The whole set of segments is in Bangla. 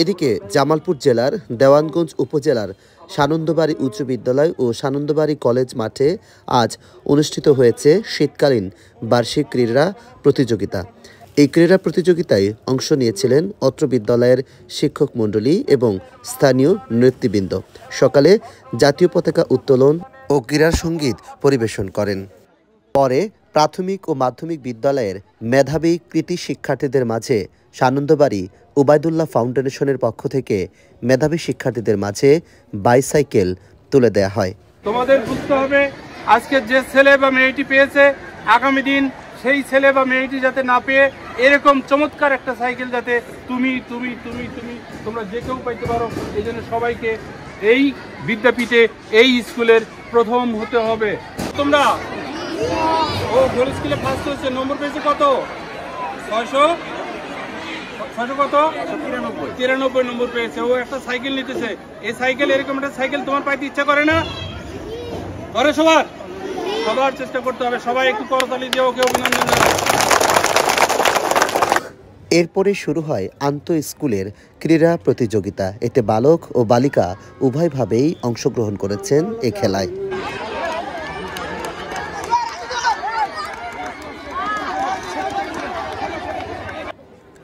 এদিকে জামালপুর জেলার দেওয়ানগঞ্জ উপজেলার সানন্দবাড়ি উচ্চ বিদ্যালয় ও সানন্দবাড়ি কলেজ মাঠে আজ অনুষ্ঠিত হয়েছে শীতকালীন বার্ষিক ক্রীড়া প্রতিযোগিতা। এই ক্রীড়া প্রতিযোগিতায় অংশ নিয়েছিলেন অত্র বিদ্যালয়ের শিক্ষক মণ্ডলী এবং স্থানীয় নৃত্যবৃন্দ। সকালে জাতীয় পতাকা উত্তোলন ও ক্রীড়া সঙ্গীত পরিবেশন করেন। পরে প্রাথমিক ও মাধ্যমিক বিদ্যালয়ের মেধাবী কৃতি শিক্ষার্থীদের মাঝে সানন্দবাড়ি উবায়দুল্লাহ ফাউন্ডেশনের পক্ষ থেকে মেধাবী শিক্ষার্থীদের মাঝে বাইসাইকেল তুলে দেওয়া হয়। তোমাদের বুঝতে হবে, আজকে যে ছেলে বা মেয়েটি পেয়েছে, আগামী দিন সেই ছেলে বা মেয়েটি যাতে না পেয়ে এরকম চমৎকার একটা সাইকেল যাতে তোমরা যে কেউ পাইতে পারো। এই জন্য সবাইকে এই বিদ্যাপীঠে এই স্কুলের প্রথম হতে হবে। তোমরা গোল স্কুলে ফার্স্ট হয়েছে, নম্বর পেয়েছে কত? 600 কত? 93 নম্বর পেয়েছে। ও একটা সাইকেল নিতেছে। এই সাইকেল, এরকম একটা সাইকেল তোমার পাইতে ইচ্ছা করে না? করে সবার চেষ্টা করতে হবে। সবাই একটু করতালি দিয়ে ওকে অভিনন্দন জানাই। এরপরে শুরু হয় আন্তঃ স্কুলের ক্রীড়া প্রতিযোগিতা। এতে বালক ও বালিকা উভয়ভাবেই অংশগ্রহণ করেছেন এ খেলায়।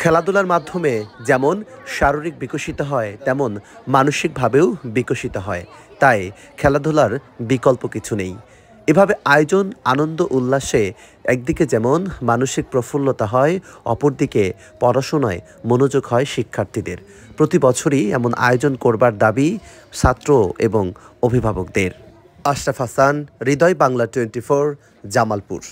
খেলাধুলার মাধ্যমে যেমন শারীরিক বিকশিত হয়, তেমন মানসিকভাবেও বিকশিত হয়। তাই খেলাধুলার বিকল্প কিছু নেই। এভাবে আয়োজন, আনন্দ, উল্লাসে একদিকে যেমন মানসিক প্রফুল্লতা হয়, অপরদিকে পড়াশোনায় মনোযোগ হয় শিক্ষার্থীদের। প্রতি বছরই এমন আয়োজন করবার দাবি ছাত্র এবং অভিভাবকদের। আশরাফ হাসান, হৃদয় বাংলা 24, জামালপুর।